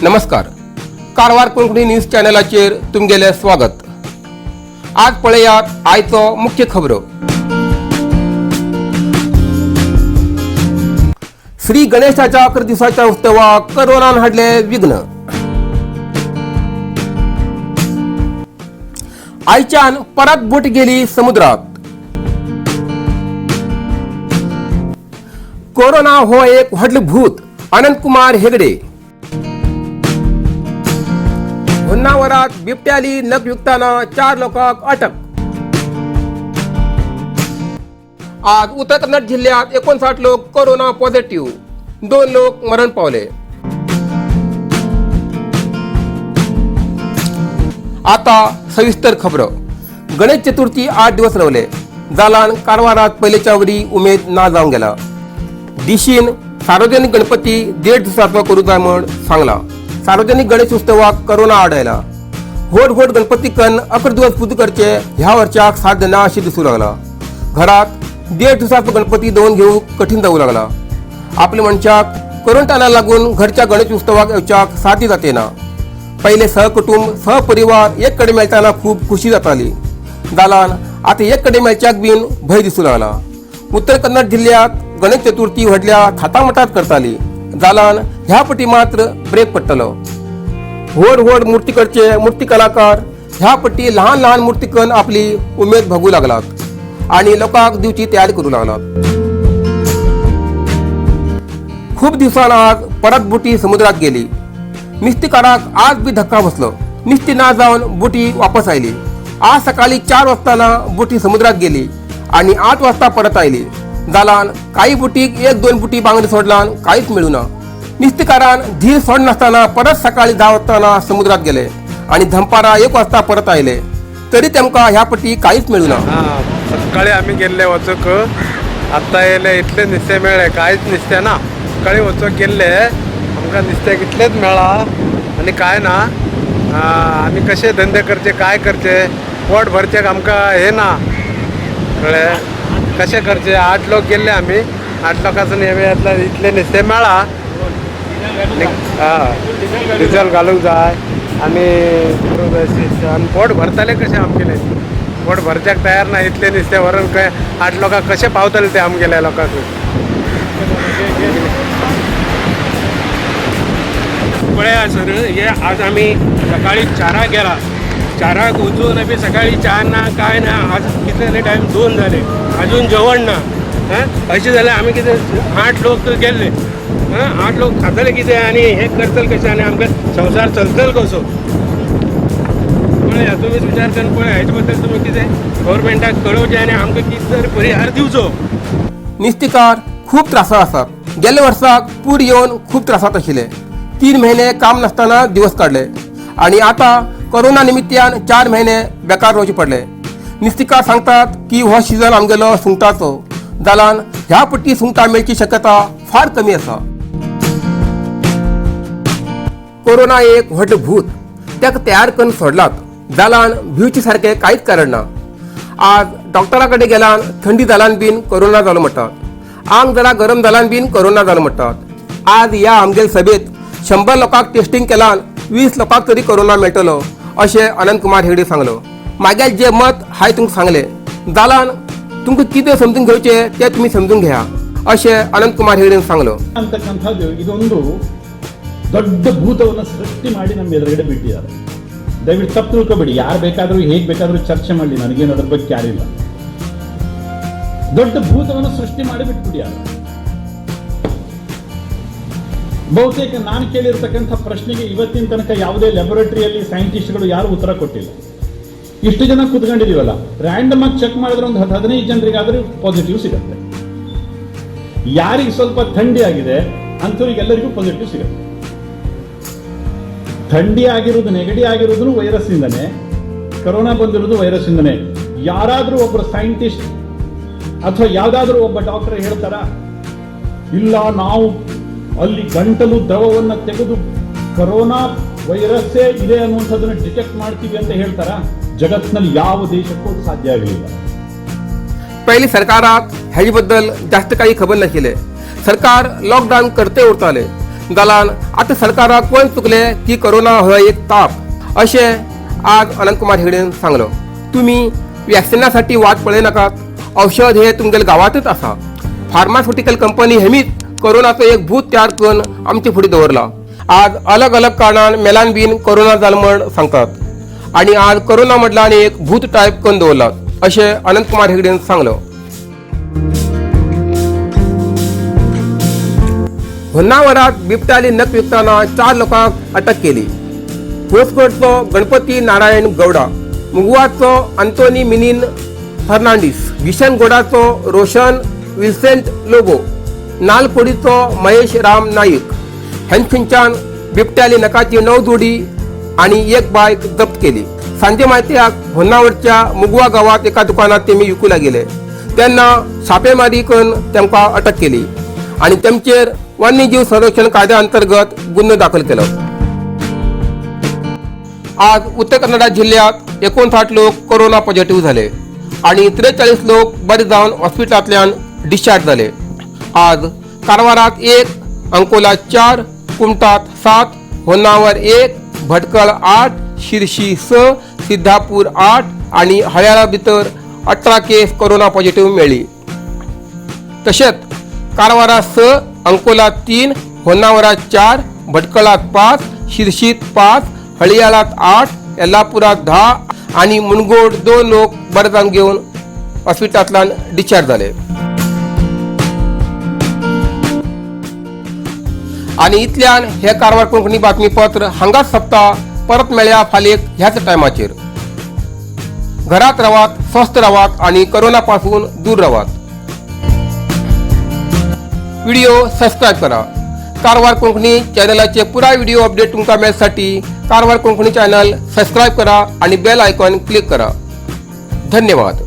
नमस्कार. कारवार कोंकणी न्यूज चॅनलाचेर तुमगेले स्वागत. आज पळयात आयचो मुख्य खबरो. श्री गणेशाच्या 11 दिवसाच्या उत्सवाक कोरोनान हाडले विघ्न. आयच्यान परत बोट गेली समुद्रात. कोरोना हो एक व्हडलें भूत. अनंत कुमार हेगडे. होन्नावरात बिबट्याली नख विकताना 4 लोकांक अटक. आज उत्तर कन्नड जिल्ह्यात 59 लोक कोरोना पॉझिटिव्ह, 2 लोक मरण पावले. आता सविस्तर खबर. गणेश चतुर्थी 8 दिवस रवले. जालान कारवारात पहिलेच्या वरी उमेद ना जावंक गेला. दिशीन सार्वजनिक गणपती 1.5 दिवसाचो करू जाय म्हण सांगला. सार्वजनिक गणेश उत्सवाक कोरोना आढळला. व्हड गणपती कन 11 दिवस पूजा करचे ह्या वर्षाक साध्य ना अशी दिसू लागला. घरात 1.5 दिवसाचो गणपती दवरून घेवंक कठीण जाऊ लागला. आपल्या मनशाक कोरोनाला लागून घरच्या गणेश उत्सवाक येवच्याक साध्य जातेना. पहिले सहकुटुंब सहपरिवार एक कडे मेळटाना खूप खुशी जाताली. जालान आता एक कडे मेळच्याक बीन भय दिसू लागला. उत्तर कन्नड जिल्ह्यात गणेश चतुर्थी व्हडल्या थाटामाटात करताली. जालान ह्या पटी मात्र ब्रेक पडटलो. व्हड मूर्तीकडचे मूर्ती कलाकार ह्या पटी लहान मूर्तीकन आपली उमेद भोगू लागलात आणि लोकांक दिवची तयारी करू लागलात. खूप दिवसांन आज परत बोटी समुद्रात गेली. नुस्तेकाराक आज बी धक्का बसलो. नुस्ती ना जाऊन बोटी वापस आयली. आज सकाळी 4 वाजताना बोटी समुद्रात गेली आणि 8 वाजता परत आयली. जालान काही बोटीक 1-2 बोटी बांगडे सोडलान काहीच मिळूना. नुस्तेकारान धीर सोड नासतना परत सकाळी 10 वाजताना समुद्रात गेले आणि दनपारा 1 वाजता परत आयले. तरी तेमका ह्या पटी काहीच मिळूना. सकाळी आम्ही गेल्ले वचूक आत्ता येयले इतले नुस्तें मेळ्ळे कांयच नुस्तें ना. सकाळी वचूक गेल्ले आमकां नुस्तें कितलेंच मेळ्ळा आनी काय ना. आमी कशे धंदे करचे काय करचे पोट भरचेक आमकां हे ना कळ्ळें. कशें करचे 8 लोक गेल्ले आमी 8 लोकांसून येतले इतले नुस्तें मेळ्ळा. डिझल घालूंक जाय आनी पोट भरतले कशें आमगेले. पोट भरच्याक तयार ना. इतले नुस्तें व्हरून खंय 8 लोकांक कशें पावतले ते आमगेल्या लोकांक. पळया सर हे आज आम्ही सकाळी 4 गेला. 4 वचून बी सकाळी च्या ना काय ना. आज कितले जाले टायम 2 जाले अजून जेवण ना. अशें जाल्यार आमी कितें 8 लोक तर गेल्ले. 8 लोक खातले कितें आनी हे करतले कशें आनी आमकां संवसार चलतलो कसो. पळया तुमीच विचार करून पळया हेचे बद्दल तुमी कितें गव्हर्मेंटाक कळोवचें आनी आमकां कितें तरी परिहार दिवचो. नुस्तेकार खूप त्रासात असतात. गेल्या वर्साक पूर येवन खूप त्रासात आशिल्ले. 3 महिने काम नसताना दिवस काढले आणि आता कोरोना निमित्यान 4 महिने बेकार रावचे पडले. नुस्तेकार सांगतात की हो सीझन आमगेलो सुंगटाचो. जालान ह्या पट्टी सुंगटां मेळची शक्यता फार कमी आसा. कोरोना एक व्हडलें भूत. त्याक तयार करून सोडलात. जालान भिवचे सारखे कांयच कारण ना. आज डॉक्टरा कडेन गेल्यान थंडी जालान बीन कोरोना जालो म्हणटात. आंग जरा गरम जालान बीन कोरोना जालो म्हणटात. आज ह्या आमगेल सभेत 100 लोकांक टेस्टिंग केल्यान 20 लोकांक तरी कोरोना मेळटलो अशें अनंत कुमार हेगडे सांगलो. मागेल जे मत हांवें तुमकां सांगलें. जालान तुमकां कितें समजून घेवचें तें तुमी समजून घेया अशें अनंत कुमार हेगडेन सांगलो. ಅಂತಕ್ಕಂಥದ್ದು ಇದೊಂದು ದೊಡ್ಡ ಭೂತವನ್ನು ಸೃಷ್ಟಿ ಮಾಡಿ ನಮ್ಮ ಎದುರುಗಡೆ ಬಿಟ್ಟಿದ್ದಾರೆ. ದಯವಿಟ್ಟು ತಪ್ಪು ತಿಳ್ಕೊಬೇಡಿ. ಯಾರು ಬೇಕಾದರೂ ಹೇಗೆ ಬೇಕಾದರೂ ಚರ್ಚೆ ಮಾಡಲಿ, ನನಗೇನು ಅದ್ರ ಬಗ್ಗೆ ಯಾರಿಲ್ಲ. ದೊಡ್ಡ ಭೂತವನ್ನು ಸೃಷ್ಟಿ ಮಾಡಿ ಬಿಟ್ಬಿಟ್ಟಿದ್ದಾರೆ. ಬಹುತೇಕ ನಾನು ಕೇಳಿರ್ತಕ್ಕಂಥ ಪ್ರಶ್ನೆಗೆ ಇವತ್ತಿನ ತನಕ ಯಾವುದೇ ಲ್ಯಾಬೊರೇಟರಿಯಲ್ಲಿ ಸೈಂಟಿಸ್ಟ್ಗಳು ಯಾರು ಉತ್ತರ ಕೊಟ್ಟಿಲ್ಲ. ಇಷ್ಟು ಜನ ಕೂತ್ಕೊಂಡಿದೀವಲ್ಲ, ರ್ಯಾಂಡಮ್ ಆಗಿ ಚೆಕ್ ಮಾಡಿದ್ರೆ ಒಂದು 15 ಜನರಿಗಾದರೂ ಪಾಸಿಟಿವ್ ಸಿಗುತ್ತೆ. ಯಾರಿಗೆ ಸ್ವಲ್ಪ ಥಂಡಿ ಆಗಿದೆ ಅಂಥವ್ರಿಗೆಲ್ಲರಿಗೂ ಪಾಸಿಟಿವ್ ಸಿಗುತ್ತೆ. ಥಂಡಿ ಆಗಿರೋದು ನೆಗಡಿ ಆಗಿರೋದು ವೈರಸ್ ಇಂದನೇ, ಕೊರೋನಾ ಬಂದಿರೋದು ವೈರಸ್ ಇಂದನೇ. ಯಾರಾದರೂ ಒಬ್ಬರು ಸೈಂಟಿಸ್ಟ್ ಅಥವಾ ಯಾವ್ದಾದ್ರೂ ಒಬ್ಬ ಡಾಕ್ಟರ್ ಹೇಳ್ತಾರ ಇಲ್ಲ ನಾವು ಅಲ್ಲಿ ಗಂಟಲು ದ್ರವವನ್ನು ತೆಗೆದು ಕೊರೋನಾ ವೈರಸ್ಸೇ ಇದೆ ಅನ್ನುವಂಥದ್ದನ್ನು ಡಿಟೆಕ್ಟ್ ಮಾಡ್ತೀವಿ ಅಂತ ಹೇಳ್ತಾರ? जगतನಲ್ಲಿ ಯಾವ देशात साध्य ಆಗಲಿಲ್ಲ. पहिली सरकाराक हेजे बद्दल जास्त काही खबर नाशिल्ले. सरकार लॉकडाऊन करते उरताले. जाल्यार आतां सरकाराक कोण चुकले की कोरोना हो एक ताप अशें आज अनंतकुमार हेगडेन सांगलो. तुम्ही वॅक्सिनासाठी वाट पळय नाकात. औषध हे तुमगेल्या गांवांतच आसा. फार्मास्युटिकल कंपनी हेमीच कोरोनाचो एक भूत तयार करून आमचे फुडें दवरला. आज अलग अलग कारणान मेलान बीन कोरोना जालो म्हण सांगतात आणि आज कोरोना म्हटला आनी एक भूत टायप करून दवरलात अशें अनंतकुमार हेगडेन सांगलो. होन्नावरात बिबट्याली नख विकताना 4 लोकांक अटक केली. होसकोटचो गणपती नारायण गौडा, मुगवाचो आंतोनी मिनीन फर्नांडीस, विशनगोडाचो रोशन विल्सेंट लोबो, नालकोडीचो महेश राम नाईक हेंच्यान बिबट्याली नखाची 9 जोडी आणि 1 बायक जप्त केली. सांजे मायत्याक होन्नावरच्या मुगवा गावात एका दुकानात तेमी विकूला गेले. तेन्ना छापेमारी करून तेमकां अटक केली आणि तेमचेर वन्यजीव संरक्षण कायद्या अंतर्गत गुन्हो दाखल केलो. आज उत्तर कन्नडा जिल्ह्यात 59 लोक कोरोना पॉझिटिव्ह झाले आणि 43 लोक बरे जावन हॉस्पिटलांतल्यान डिस्चार्ज झाले. आज कारवारात 1, अंकोला 4, कुमटात 7, होन्नावर 1, भटकळ 8, शिरशी 6, सिद्धापूर 8 आणि हळ्याळा भितर 18 केस कोरोना पॉझिटिव्ह मेळ्ळी. तशेंच कारवारात 6, अंकोलात 3, होन्नावरात 4, भटकळात 5, शिरशीत 5, हळयाळात 8, येल्लापुरात 10 आणि मुनगोड 2 लोक बरे जावन घेवन हॉस्पिटलांतल्यान डिस्चार्ज झाले. आणि इतल्यान हे कारवार कोंकणी बातमीपत्र हांगाच सोंपता. परत मेळया फाल्यां ह्याच टायमाचेर. घरात रावात, स्वस्थ रावात आणि कोरोना पासून दूर रावात. व्हिडिओ सबस्क्राईब करा. कारवार कोंकणी चॅनलाचे पुराय व्हिडिओ अपडेट तुमकां मेळसाठी कारवार कोंकणी चॅनल सबस्क्राईब करा आणि बेल आयकॉन क्लिक करा. धन्यवाद.